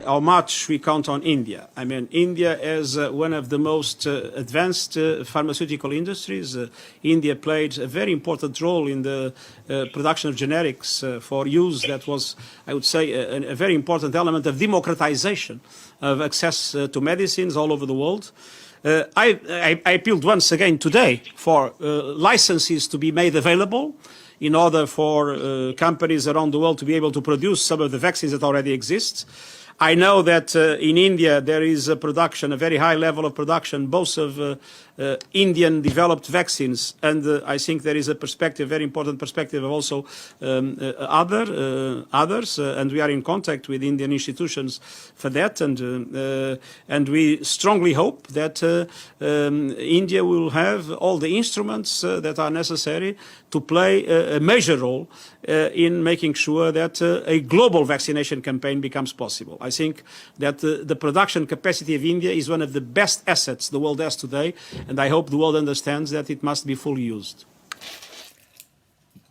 how much we count on India. I mean, India is one of the most advanced pharmaceutical industries. India played a very important role in the production of generics for use. That was, I would say, a very important element of democratization of access to medicines all over the world. I appealed once again today for licenses to be made available in order for companies around the world to be able to produce some of the vaccines that already exist. I know that in India there is a production, a very high level of production, both of Indian developed vaccines, and I think there is a perspective, very important perspective of also others, and we are in contact with Indian institutions for that, and we strongly hope that India will have all the instruments that are necessary to play a major role in making sure that a global vaccination campaign becomes possible. I think that the production capacity of India is one of the best assets the world has today, and I hope the world understands that it must be fully used.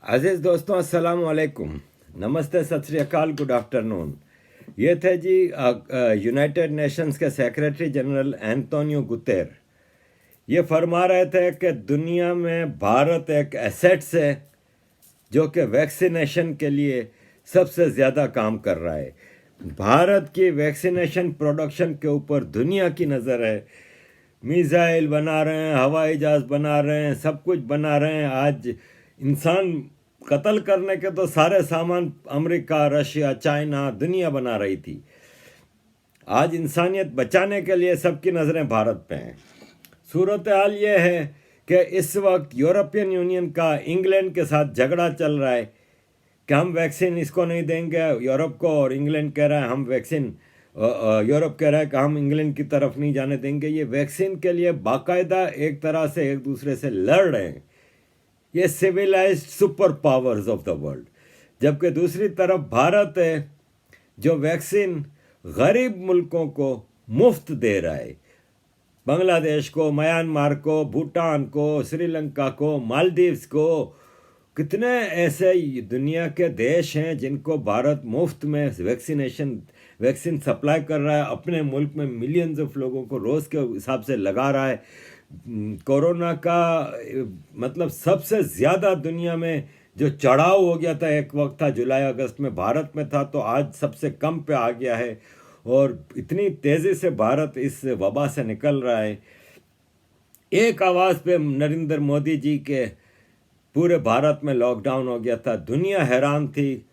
अजीज दोस्तों, अस्सलाम वालेकुम, नमस्ते, सत श्री अकाल, good afternoon. ये थे जी United Nations के secretary general Antonio गुतेर। ये फरमा रहे थे कि दुनिया में भारत एक एसेट्स है जो कि वैक्सीनेशन के लिए सबसे ज़्यादा काम कर रहा है। भारत की वैक्सीनेशन प्रोडक्शन के ऊपर दुनिया की नज़र है। मिसाइल बना रहे हैं, हवाई जहाज़ बना रहे हैं, सब कुछ बना रहे हैं। आज इंसान कत्ल करने के तो सारे सामान अमेरिका, रशिया, चाइना, दुनिया बना रही थी। आज इंसानियत बचाने के लिए सबकी नज़रें भारत पे हैं। सूरत हाल ये है कि इस वक्त यूरोपियन यूनियन का इंग्लैंड के साथ झगड़ा चल रहा है कि हम वैक्सीन इसको नहीं देंगे यूरोप को, और इंग्लैंड कह रहा है हम वैक्सीन, यूरोप कह रहा है कि हम इंग्लैंड की तरफ नहीं जाने देंगे। ये वैक्सीन के लिए बाकायदा एक तरह से एक दूसरे से लड़ रहे हैं, ये civilized super powers of the world. जबकि दूसरी तरफ भारत है जो वैक्सीन गरीब मुल्कों को मुफ्त दे रहा है। बांग्लादेश को, म्यांमार को, भूटान को, श्रीलंका को, मालदीव्स को, कितने ऐसे दुनिया के देश हैं जिनको भारत मुफ्त में वैक्सीन सप्लाई कर रहा है। अपने मुल्क में मिलियंस ऑफ लोगों को रोज़ के हिसाब से लगा रहा है। कोरोना का मतलब सबसे ज़्यादा दुनिया में जो चढ़ाव हो गया था, एक वक्त था जुलाई अगस्त में, भारत में था, तो आज सबसे कम पे आ गया है। और इतनी तेज़ी से भारत इस वबा से निकल रहा है। एक आवाज़ पे नरेंद्र मोदी जी के पूरे भारत में लॉकडाउन हो गया था, दुनिया हैरान थी।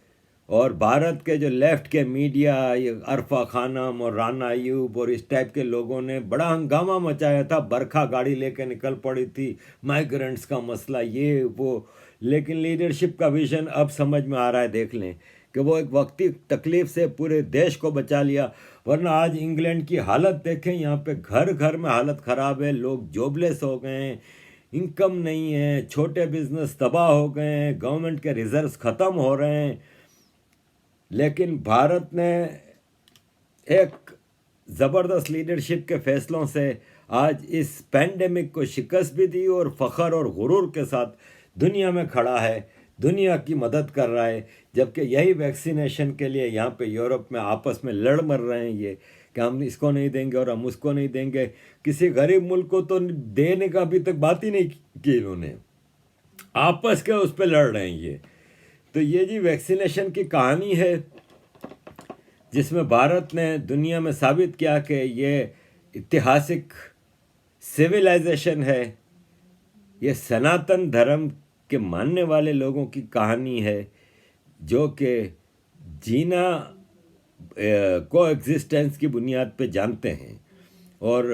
और भारत के जो लेफ़्ट के मीडिया, ये अरफा खानम और राना अयूब और इस टाइप के लोगों ने बड़ा हंगामा मचाया था। बरखा गाड़ी लेके निकल पड़ी थी, माइग्रेंट्स का मसला, ये वो। लेकिन लीडरशिप का विजन अब समझ में आ रहा है। देख लें कि वो एक वक्ती तकलीफ़ से पूरे देश को बचा लिया। वरना आज इंग्लैंड की हालत देखें, यहाँ पे घर घर में हालत ख़राब है। लोग जॉबलेस हो गए हैं, इनकम नहीं है, छोटे बिजनेस तबाह हो गए हैं, गवर्नमेंट के रिजर्व्स ख़त्म हो रहे हैं। लेकिन भारत ने एक ज़बरदस्त लीडरशिप के फ़ैसलों से आज इस पैंडेमिक को शिकस्त भी दी और फ़ख्र और गुरूर के साथ दुनिया में खड़ा है, दुनिया की मदद कर रहा है। जबकि यही वैक्सीनेशन के लिए यहाँ पे यूरोप में आपस में लड़ मर रहे हैं ये कि हम इसको नहीं देंगे और हम उसको नहीं देंगे। किसी गरीब मुल्क को तो देने का अभी तक बात ही नहीं की इन्होंने, आपस के उस पर लड़ रहे हैं ये। तो ये जी वैक्सीनेशन की कहानी है जिसमें भारत ने दुनिया में साबित किया कि ये ऐतिहासिक सिविलाइजेशन है, ये सनातन धर्म के मानने वाले लोगों की कहानी है जो कि जीना को एग्जिस्टेंस की बुनियाद पे जानते हैं। और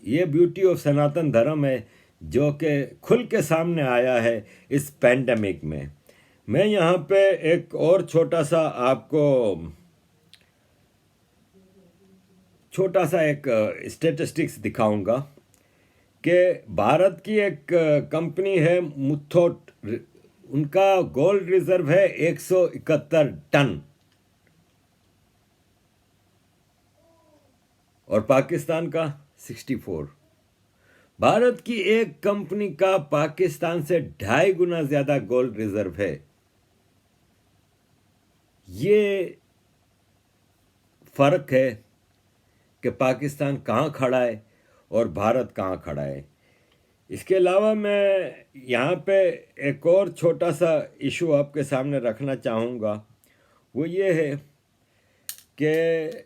ये ब्यूटी ऑफ सनातन धर्म है जो कि खुल के सामने आया है इस पैंडेमिक में। मैं यहाँ पे एक और छोटा सा एक स्टेटिस्टिक्स दिखाऊंगा कि भारत की एक कंपनी है मुथूट, उनका गोल्ड रिजर्व है 171 टन और पाकिस्तान का 64। भारत की एक कंपनी का पाकिस्तान से 2.5 गुना ज़्यादा गोल्ड रिजर्व है। ये फ़र्क है कि पाकिस्तान कहाँ खड़ा है और भारत कहाँ खड़ा है। इसके अलावा मैं यहाँ पे एक और छोटा सा इशू आपके सामने रखना चाहूँगा, वो ये है कि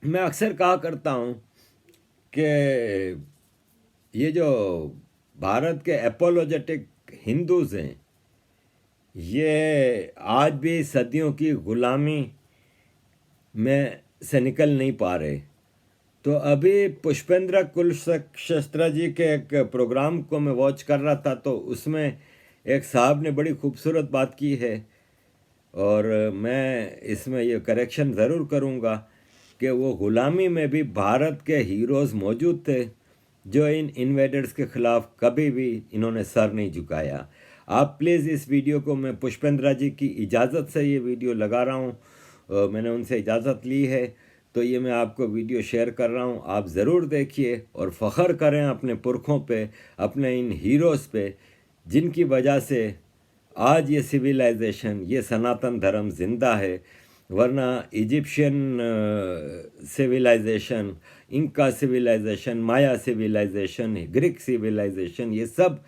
मैं अक्सर कहा करता हूँ कि ये जो भारत के एपोलोजेटिक हिंदूज़ हैं, ये आज भी सदियों की ग़ुलामी में से निकल नहीं पा रहे। तो अभी पुष्पेंद्र कुलशस्त्र जी के एक प्रोग्राम को मैं वॉच कर रहा था, तो उसमें एक साहब ने बड़ी खूबसूरत बात की है, और मैं इसमें ये करेक्शन ज़रूर करूँगा कि वो ग़ुलामी में भी भारत के हीरोज़ मौजूद थे जो इन इन्वेडर्स के ख़िलाफ़ कभी भी इन्होंने सर नहीं झुकाया। आप प्लीज़ इस वीडियो को, मैं पुष्पेंद्र जी की इजाज़त से ये वीडियो लगा रहा हूँ, मैंने उनसे इजाज़त ली है, तो ये मैं आपको वीडियो शेयर कर रहा हूँ। आप ज़रूर देखिए और फ़ख्र करें अपने पुरखों पे, अपने इन हीरोज़ पे, जिनकी वजह से आज ये सिविलाइजेशन, ये सनातन धर्म ज़िंदा है। वरना इजिप्शियन सिविलाइजेशन, इंका सिविलाइजेशन, माया सिविलाइजेशन, ग्रीक सिविलाइजेशन, ये सब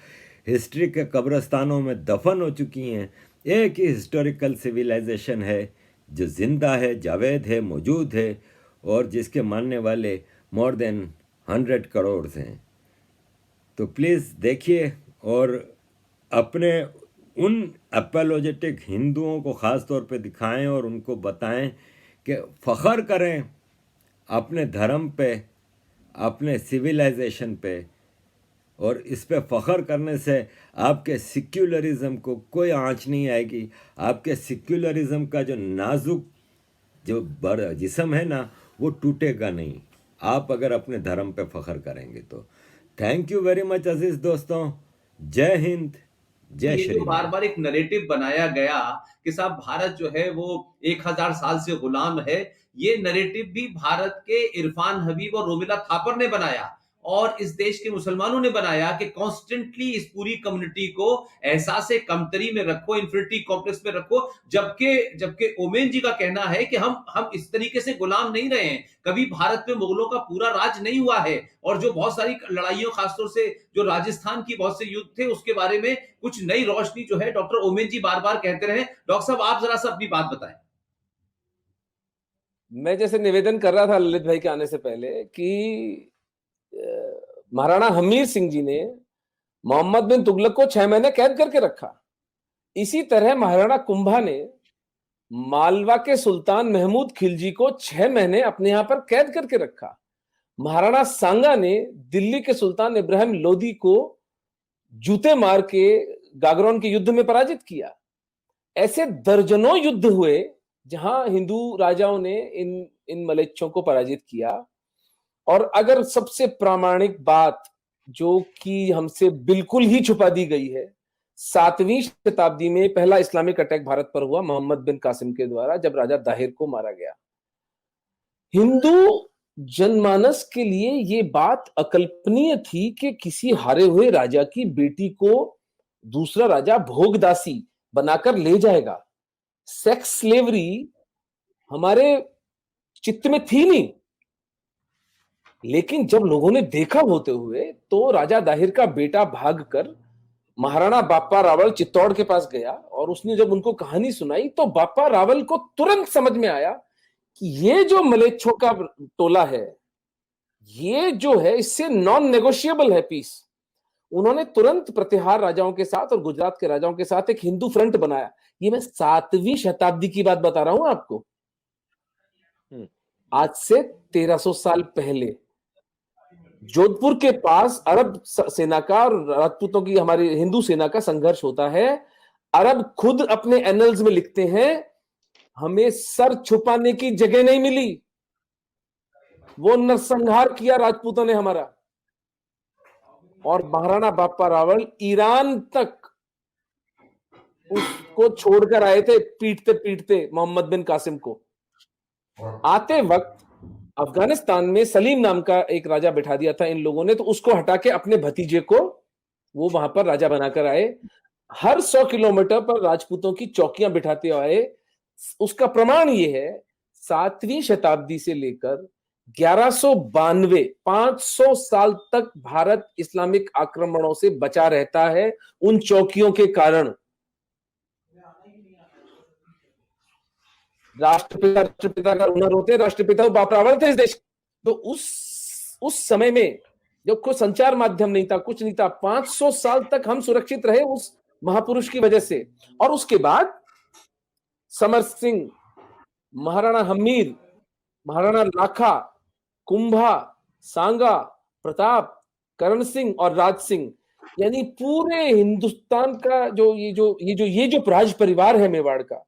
हिस्ट्री के कब्रस्तानों में दफन हो चुकी हैं। एक ही हिस्टोरिकल सिविलाइजेशन है जो ज़िंदा है, जावेद है, मौजूद है, और जिसके मानने वाले मोर देन 100 करोड़ हैं। तो प्लीज़ देखिए और अपने उन अपोलोजेटिक हिंदुओं को ख़ास तौर पे दिखाएं और उनको बताएं कि फ़ख्र करें अपने धर्म पे, अपने सिविलाइजेशन पे, और इस पे फ़ख्र करने से आपके सेक्युलरिज़म को कोई आँच नहीं आएगी। आपके सेक्युलरिज़म का जो नाजुक जो जिस्म है ना, वो टूटेगा नहीं, आप अगर अपने धर्म पे फ़ख्र करेंगे तो। थैंक यू वेरी मच अजीज़ दोस्तों। जय हिंद, जय ये श्री जो बार बार एक नरेटिव बनाया गया कि साहब भारत जो है वो 1000 साल से गुलाम है, ये नरेटिव भी भारत के इरफान हबीब और रोमिला थापर ने बनाया और इस देश के मुसलमानों ने बनाया कि कॉन्स्टेंटली इस पूरी कम्युनिटी को एहसास कमतरी में रखो, इंफिनिटी कॉम्प्लेक्स में रखो। जबकि ओमेन जी का कहना है कि हम इस तरीके से गुलाम नहीं रहे हैं, कभी भारत में मुगलों का पूरा राज नहीं हुआ है, और जो बहुत सारी लड़ाइयों, खासतौर से जो राजस्थान की बहुत से युद्ध थे, उसके बारे में कुछ नई रोशनी जो है डॉक्टर ओमेन जी बार बार कहते रहे। डॉक्टर साहब, आप जरा सा अपनी बात बताएं। मैं जैसे निवेदन कर रहा था ललित भाई के आने से पहले कि महाराणा हमीर सिंह जी ने मोहम्मद बिन तुगलक को 6 महीने कैद करके रखा। इसी तरह महाराणा कुंभा ने मालवा के सुल्तान महमूद खिलजी को 6 महीने अपने यहां पर कैद करके रखा। महाराणा सांगा ने दिल्ली के सुल्तान इब्राहिम लोदी को जूते मार के गागरौन के युद्ध में पराजित किया। ऐसे दर्जनों युद्ध हुए जहां हिंदू राजाओं ने इन मलेच्छों को पराजित किया। और अगर सबसे प्रामाणिक बात जो कि हमसे बिल्कुल ही छुपा दी गई है, 7वीं शताब्दी में पहला इस्लामिक अटैक भारत पर हुआ मोहम्मद बिन कासिम के द्वारा, जब राजा दाहिर को मारा गया। हिंदू जनमानस के लिए ये बात अकल्पनीय थी कि किसी हारे हुए राजा की बेटी को दूसरा राजा भोगदासी बनाकर ले जाएगा। सेक्स स्लेवरी हमारे चित्त में थी नहीं, लेकिन जब लोगों ने देखा होते हुए, तो राजा दाहिर का बेटा भागकर महाराणा बाप्पा रावल चित्तौड़ के पास गया और उसने जब उनको कहानी सुनाई, तो बाप्पा रावल को तुरंत समझ में आया कि ये जो मलेच्छों का टोला है, ये जो है इससे नॉन नेगोशिएबल है पीस। उन्होंने तुरंत प्रतिहार राजाओं के साथ और गुजरात के राजाओं के साथ एक हिंदू फ्रंट बनाया। ये मैं 7वीं शताब्दी की बात बता रहा हूं आपको, आज से 1300 साल पहले। जोधपुर के पास अरब सेना का और राजपूतों की, हमारी हिंदू सेना का संघर्ष होता है। अरब खुद अपने एनल्स में लिखते हैं, हमें सर छुपाने की जगह नहीं मिली, वो नरसंहार किया राजपूतों ने हमारा। और महाराणा बाप्पा रावल ईरान तक उसको छोड़कर आए थे, पीटते पीटते मोहम्मद बिन कासिम को। आते वक्त अफगानिस्तान में सलीम नाम का एक राजा बिठा दिया था इन लोगों ने, तो उसको हटा के अपने भतीजे को वो वहां पर राजा बनाकर आए। हर 100 किलोमीटर पर राजपूतों की चौकियां बिठाते आए, उसका प्रमाण ये है, 7वीं शताब्दी से लेकर 1192, 500 साल तक भारत इस्लामिक आक्रमणों से बचा रहता है उन चौकियों के कारण। राष्ट्रपिता का हुनर होते, राष्ट्रपिता बाप रावण थे इस देश। तो उस समय में जब कोई संचार माध्यम नहीं था, कुछ नहीं था, 500 साल तक हम सुरक्षित रहे उस महापुरुष की वजह से। और उसके बाद समर सिंह, महाराणा हमीर, महाराणा लाखा, कुंभा, सांगा, प्रताप, करण सिंह और राज सिंह, यानी पूरे हिंदुस्तान का ये जो राज परिवार है मेवाड़ का,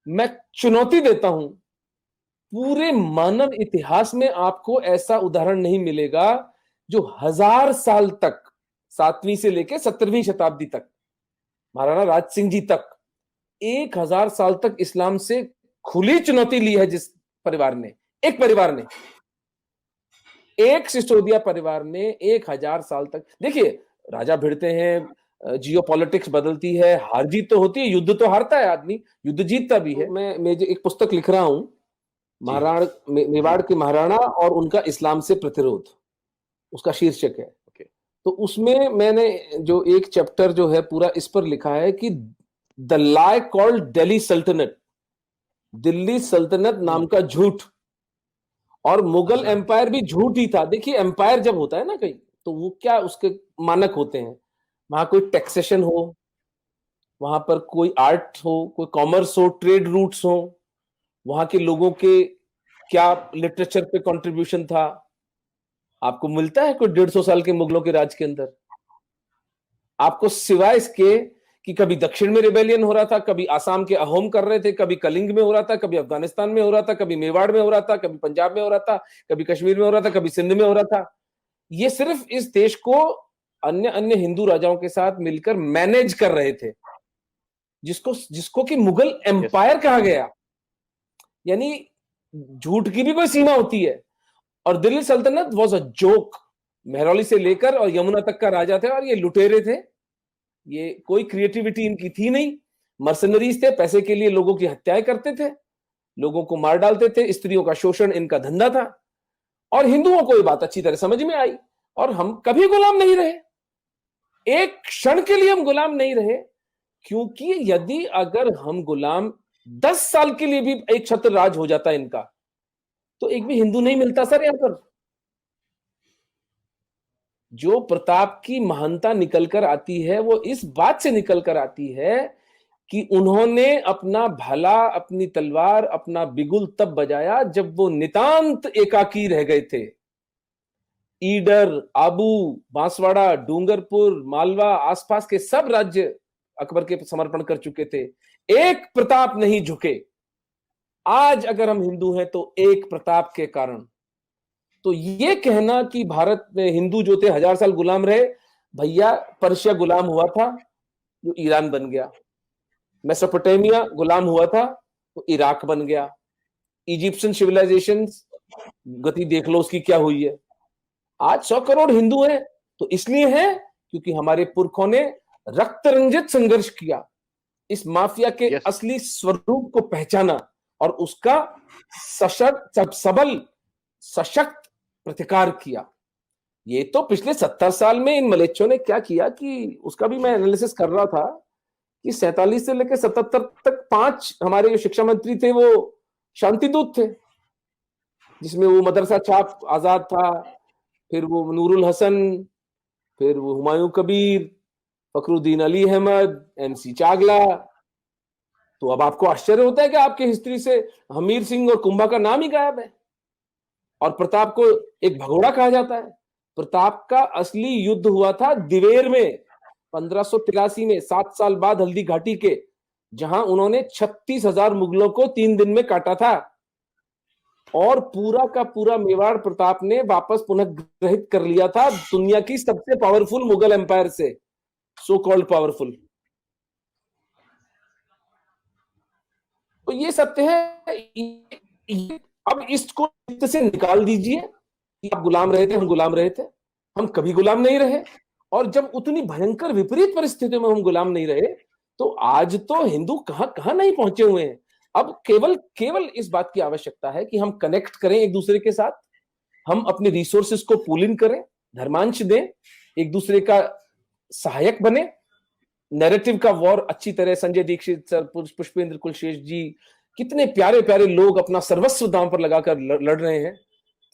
मैं चुनौती देता हूं, पूरे मानव इतिहास में आपको ऐसा उदाहरण नहीं मिलेगा जो 1000 साल तक, 7वीं से लेकर 17वीं शताब्दी तक, महाराणा राज सिंह जी तक 1000 साल तक इस्लाम से खुली चुनौती ली है। जिस परिवार ने, एक परिवार ने, एक सिसोदिया परिवार ने 1000 साल तक, देखिए राजा भिड़ते हैं, जियोपॉलिटिक्स बदलती है, हार जीत तो होती है, युद्ध तो हारता है आदमी, युद्ध जीतता भी है। मैं जो एक पुस्तक लिख रहा हूं, मेवाड़ के महाराणा और उनका इस्लाम से प्रतिरोध, उसका शीर्षक है। तो उसमें मैंने जो एक चैप्टर जो है पूरा इस पर लिखा है कि द लाई कॉल्ड दिल्ली सल्तनत, दिल्ली सल्तनत नाम का झूठ, और मुगल एम्पायर भी झूठ ही था। देखिए एम्पायर जब होता है ना कहीं, तो वो क्या उसके मानक होते हैं, वहां कोई टैक्सेशन हो, वहां पर कोई आर्ट हो, कोई कॉमर्स हो, ट्रेड रूट्स हो, वहां के लोगों के क्या लिटरेचर पे कंट्रीब्यूशन था, आपको मिलता है कोई 150 साल के मुगलों के राज के अंदर? आपको सिवाय इसके कि कभी दक्षिण में रिबेलियन हो रहा था, कभी आसाम के अहोम कर रहे थे, कभी कलिंग में हो रहा था, कभी अफगानिस्तान में हो रहा था, कभी मेवाड़ में हो रहा था, कभी पंजाब में हो रहा था, कभी कश्मीर में हो रहा था, कभी सिंध में हो रहा था। ये सिर्फ इस देश को अन्य अन्य हिंदू राजाओं के साथ मिलकर मैनेज कर रहे थे, जिसको कि मुगल एम्पायर कहा गया। यानी झूठ की भी कोई सीमा होती है। और दिल्ली सल्तनत वॉज अ जोक। मेहरौली से लेकर और यमुना तक का राजा थे, और ये लुटेरे थे, ये कोई क्रिएटिविटी इनकी थी नहीं, मर्सनरीज थे, पैसे के लिए लोगों की हत्याएं करते थे, लोगों को मार डालते थे, स्त्रियों का शोषण इनका धंधा था। और हिंदुओं को ये बात अच्छी तरह समझ में आई, और हम कभी गुलाम नहीं रहे, एक क्षण के लिए हम गुलाम नहीं रहे। क्योंकि यदि अगर हम गुलाम 10 साल के लिए भी एक छत्र राज हो जाता इनका, तो एक भी हिंदू नहीं मिलता सर यहां पर। जो प्रताप की महानता निकल कर आती है वो इस बात से निकल कर आती है कि उन्होंने अपना भला, अपनी तलवार, अपना बिगुल तब बजाया जब वो नितांत एकाकी रह गए थे। ईडर, आबू, बांसवाड़ा, डूंगरपुर, मालवा, आसपास के सब राज्य अकबर के समर्पण कर चुके थे, एक प्रताप नहीं झुके। आज अगर हम हिंदू हैं तो एक प्रताप के कारण। तो ये कहना कि भारत में हिंदू जो थे 1000 साल गुलाम रहे, भैया पर्शिया गुलाम हुआ था जो ईरान बन गया, मेसोपोटामिया गुलाम हुआ था तो इराक बन गया, इजिप्शियन सिविलाइजेशन गति देख लो उसकी क्या हुई है। आज 100 करोड़ हिंदू हैं तो इसलिए हैं क्योंकि हमारे पुरखों ने रक्त रंजित संघर्ष किया, इस माफिया के असली स्वरूप को पहचाना और उसका सबल सशक्त प्रतिकार किया। ये तो पिछले 70 साल में इन मलेच्छों ने क्या किया कि उसका भी मैं एनालिसिस कर रहा था कि 47 से लेकर 77 तक 5 हमारे जो शिक्षा मंत्री थे वो शांति दूत थे, जिसमें वो मदरसा छाप आजाद था, फिर वो नूरुल हसन, फिर वो हुमायूं कबीर, फखरुद्दीन अली अहमद, MC चागला। तो अब आपको आश्चर्य होता है कि आपके हिस्ट्री से हमीर सिंह और कुंभा का नाम ही गायब है, और प्रताप को एक भगोड़ा कहा जाता है। प्रताप का असली युद्ध हुआ था दिवेर में 1583 में, 7 साल बाद हल्दी घाटी के, जहां उन्होंने 36,000 मुगलों को 3 दिन में काटा था, और पूरा का पूरा मेवाड़ प्रताप ने वापस पुनः ग्रहित कर लिया था दुनिया की सबसे पावरफुल मुगल एम्पायर से, सो कॉल्ड पावरफुल। तो ये सत्य है। अब इसको से निकाल दीजिए कि आप गुलाम रहे थे, हम गुलाम रहे थे, हम कभी गुलाम नहीं रहे। और जब उतनी भयंकर विपरीत परिस्थितियों में हम गुलाम नहीं रहे, तो आज तो हिंदू कहां कहां नहीं पहुंचे हुए हैं। अब केवल इस बात की आवश्यकता है कि हम कनेक्ट करें एक दूसरे के साथ, हम अपने रिसोर्सेस को पूल इन करें, धर्मांश दें, एक दूसरे का सहायक बने। नैरेटिव का वॉर अच्छी तरह संजय दीक्षित सर, पुष्पेंद्र कुलशेष जी, कितने प्यारे प्यारे लोग अपना सर्वस्व दांव पर लगाकर लड़ रहे हैं।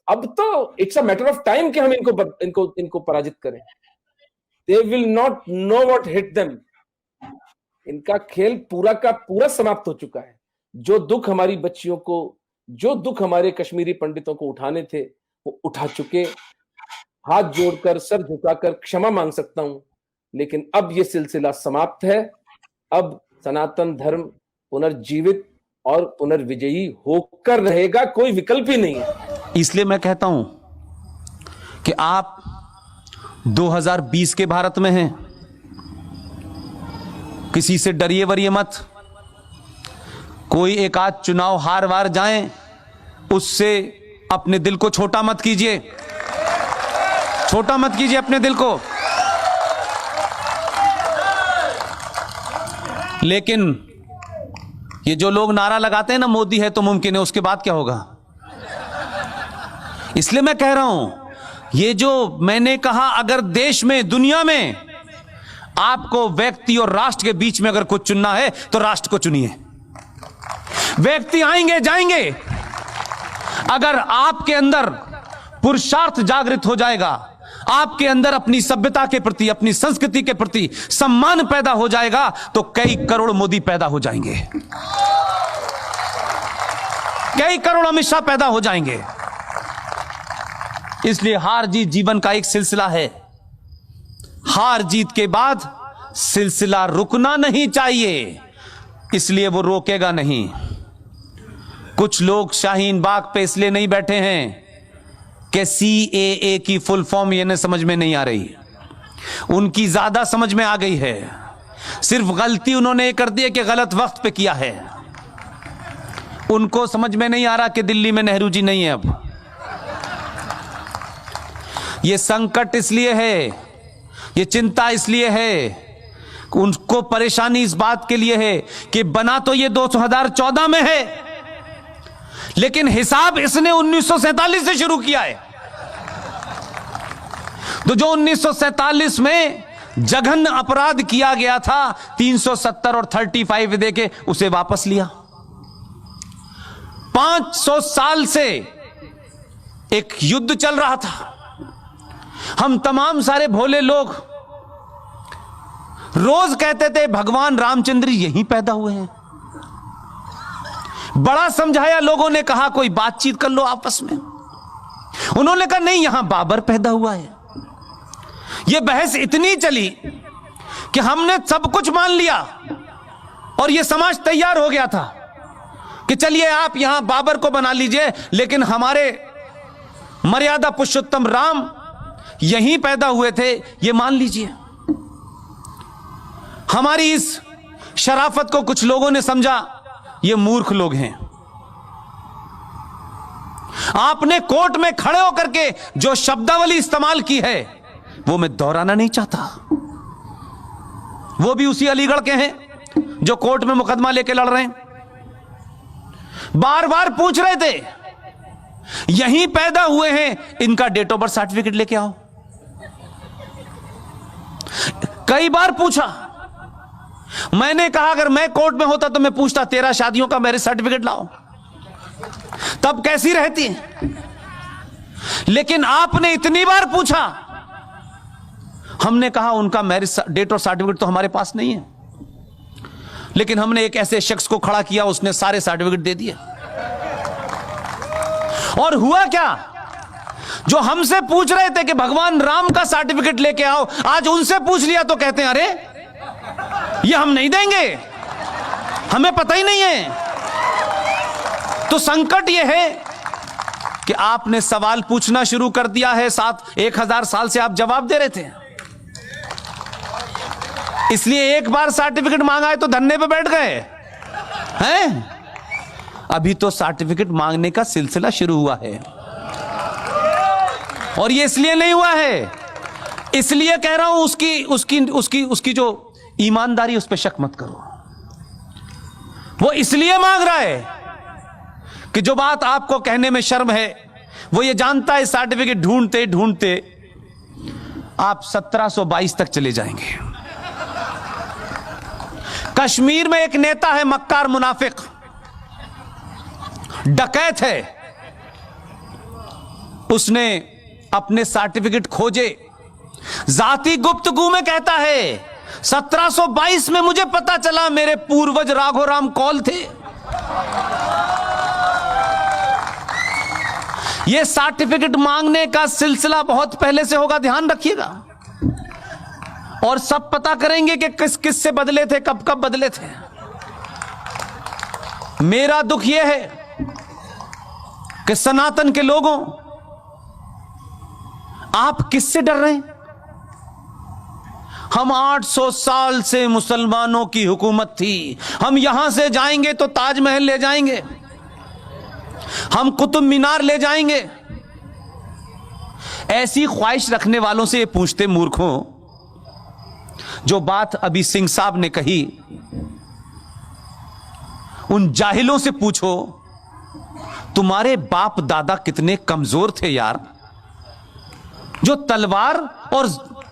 अब तो it's a matter of time कि हम इनको पराजित करें। They will not know what hit them. इनका खेल पूरा का पूरा समाप्त हो चुका है। जो दुख हमारी बच्चियों को, जो दुख हमारे कश्मीरी पंडितों को उठाने थे, वो उठा चुके। हाथ जोड़कर, सर झुकाकर क्षमा मांग सकता हूं, लेकिन अब ये सिलसिला समाप्त है। अब सनातन धर्म पुनर्जीवित और पुनर्विजयी होकर रहेगा, कोई विकल्प ही नहीं है। इसलिए मैं कहता हूं कि आप 2020 के भारत में हैं, किसी से डरिए वरिए मत। कोई एक आध चुनाव हार वार जाए, उससे अपने दिल को छोटा मत कीजिए, छोटा मत कीजिए अपने दिल को। लेकिन ये जो लोग नारा लगाते हैं ना, मोदी है तो मुमकिन है, उसके बाद क्या होगा? इसलिए मैं कह रहा हूं, ये जो मैंने कहा, अगर देश में, दुनिया में आपको व्यक्ति और राष्ट्र के बीच में अगर कुछ चुनना है तो राष्ट्र को चुनिए। व्यक्ति आएंगे जाएंगे, अगर आपके अंदर पुरुषार्थ जागृत हो जाएगा, आपके अंदर अपनी सभ्यता के प्रति, अपनी संस्कृति के प्रति सम्मान पैदा हो जाएगा, तो कई करोड़ मोदी पैदा हो जाएंगे, कई करोड़ अमित शाह पैदा हो जाएंगे। इसलिए हार जीत जीवन का एक सिलसिला है। हार जीत के बाद सिलसिला रुकना नहीं चाहिए, इसलिए वो रोकेगा नहीं। कुछ लोग शाहीन बाग पे इसलिए नहीं बैठे हैं कि CAA की फुल फॉर्म इन्हें समझ में नहीं आ रही। उनकी ज्यादा समझ में आ गई है। सिर्फ गलती उन्होंने ये कर दी है कि गलत वक्त पे किया है। उनको समझ में नहीं आ रहा कि दिल्ली में नेहरू जी नहीं है। अब ये संकट इसलिए है, ये चिंता इसलिए है, उनको परेशानी इस बात के लिए है कि बना तो ये 2014 में है, लेकिन हिसाब इसने 1947 से शुरू किया है। तो जो 1947 में जघन्य अपराध किया गया था, 370 और 35 दे के उसे वापस लिया। 500 साल से एक युद्ध चल रहा था। हम तमाम सारे भोले लोग रोज कहते थे भगवान रामचंद्र यहीं पैदा हुए हैं। बड़ा समझाया, लोगों ने कहा कोई बातचीत कर लो आपस में। उन्होंने कहा नहीं, यहां बाबर पैदा हुआ है। यह बहस इतनी चली कि हमने सब कुछ मान लिया और यह समाज तैयार हो गया था कि चलिए आप यहां बाबर को बना लीजिए, लेकिन हमारे मर्यादा पुरुषोत्तम राम यहीं पैदा हुए थे, यह मान लीजिए। हमारी इस शराफत को कुछ लोगों ने समझा ये मूर्ख लोग हैं। आपने कोर्ट में खड़े होकर के जो शब्दावली इस्तेमाल की है वो मैं दोहराना नहीं चाहता। वो भी उसी अलीगढ़ के हैं जो कोर्ट में मुकदमा लेके लड़ रहे हैं। बार बार पूछ रहे थे यहीं पैदा हुए हैं, इनका डेट ऑफ बर्थ सर्टिफिकेट लेके आओ। कई बार पूछा। मैंने कहा अगर मैं कोर्ट में होता तो मैं पूछता 13 शादियों का मैरिज सर्टिफिकेट लाओ, तब कैसी रहती है। लेकिन आपने इतनी बार पूछा, हमने कहा उनका मैरिज डेट और सर्टिफिकेट तो हमारे पास नहीं है, लेकिन हमने एक ऐसे शख्स को खड़ा किया, उसने सारे सर्टिफिकेट दे दिए। और हुआ क्या, जो हमसे पूछ रहे थे कि भगवान राम का सर्टिफिकेट लेके आओ, आज उनसे पूछ लिया तो कहते हैं अरे ये हम नहीं देंगे, हमें पता ही नहीं है। तो संकट यह है कि आपने सवाल पूछना शुरू कर दिया है। 1000 साल से आप जवाब दे रहे थे, इसलिए एक बार सर्टिफिकेट मांगा है तो धरने पे बैठ गए हैं। अभी तो सर्टिफिकेट मांगने का सिलसिला शुरू हुआ है, और ये इसलिए नहीं हुआ है, इसलिए कह रहा हूं उसकी जो ईमानदारी, उस पर शक मत करो। वो इसलिए मांग रहा है कि जो बात आपको कहने में शर्म है, वो ये जानता है सर्टिफिकेट ढूंढते ढूंढते आप 1722 तक चले जाएंगे। कश्मीर में एक नेता है मक्कार मुनाफिक, डकैत है, उसने अपने सर्टिफिकेट खोजे, जाति गुप्तगू में कहता है 1722 में मुझे पता चला मेरे पूर्वज राघोराम कौल थे। यह सर्टिफिकेट मांगने का सिलसिला बहुत पहले से होगा, ध्यान रखिएगा, और सब पता करेंगे कि किस किस से बदले थे, कब कब बदले थे। मेरा दुख यह है कि सनातन के लोगों, आप किससे डर रहे हैं? हम 800 साल से मुसलमानों की हुकूमत थी, हम यहां से जाएंगे तो ताजमहल ले जाएंगे, हम कुतुब मीनार ले जाएंगे। ऐसी ख्वाहिश रखने वालों से ये पूछते मूर्खों, जो बात अभी सिंह साहब ने कही, उन जाहिलों से पूछो तुम्हारे बाप दादा कितने कमजोर थे यार, जो तलवार और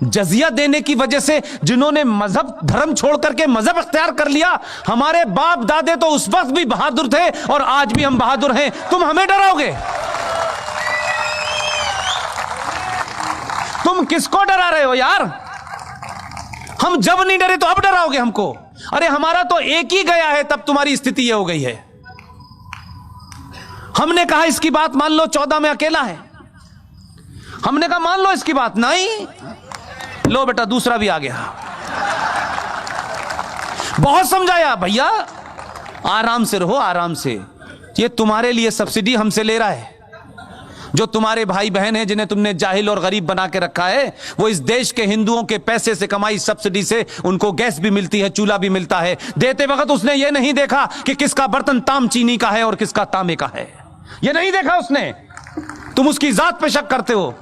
जजिया देने की वजह से जिन्होंने मजहब धर्म छोड़ करके मजहब इख्तियार कर लिया। हमारे बाप दादे तो उस वक्त भी बहादुर थे और आज भी हम बहादुर हैं, तुम हमें डराओगे? तुम किसको डरा रहे हो यार? हम जब नहीं डरे तो अब डराओगे हमको? अरे हमारा तो एक ही गया है, तब तुम्हारी स्थिति ये हो गई है। हमने कहा इसकी बात मान लो, 14 में अकेला है, हमने कहा मान लो इसकी बात, नहीं, लो बेटा दूसरा भी आ गया। बहुत समझाया, भैया आराम से रहो, आराम से, ये तुम्हारे लिए सब्सिडी हमसे ले रहा है। जो तुम्हारे भाई बहन हैं जिन्हें तुमने जाहिल और गरीब बना के रखा है, वो इस देश के हिंदुओं के पैसे से कमाई सब्सिडी से उनको गैस भी मिलती है, चूल्हा भी मिलता है। देते वक्त उसने ये नहीं देखा कि किसका बर्तन ताम चीनी का है और किसका तांबे का है, ये नहीं देखा उसने। तुम उसकी जात पे शक करते हो,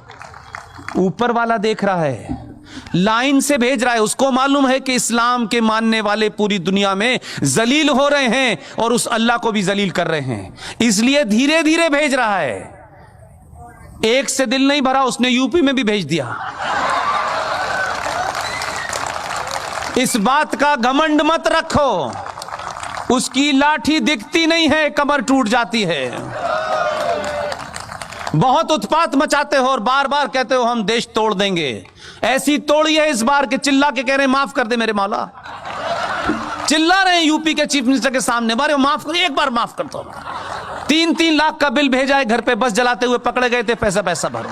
ऊपर वाला देख रहा है, लाइन से भेज रहा है। उसको मालूम है कि इस्लाम के मानने वाले पूरी दुनिया में जलील हो रहे हैं और उस अल्लाह को भी जलील कर रहे हैं, इसलिए धीरे धीरे भेज रहा है। एक से दिल नहीं भरा, उसने यूपी में भी भेज दिया। इस बात का घमंड मत रखो, उसकी लाठी दिखती नहीं है, कमर टूट जाती है। बहुत उत्पात मचाते हो और बार बार कहते हो हम देश तोड़ देंगे। ऐसी तोड़ी है इस बार के चिल्ला के कह रहे हैं माफ कर दे मेरे मौला। चिल्ला रहे हैं यूपी के चीफ मिनिस्टर के सामने, बारे माफ कर, एक बार माफ कर दो। 3-3 लाख का बिल भेजा है घर पे, बस जलाते हुए पकड़े गए थे, पैसा पैसा भरो।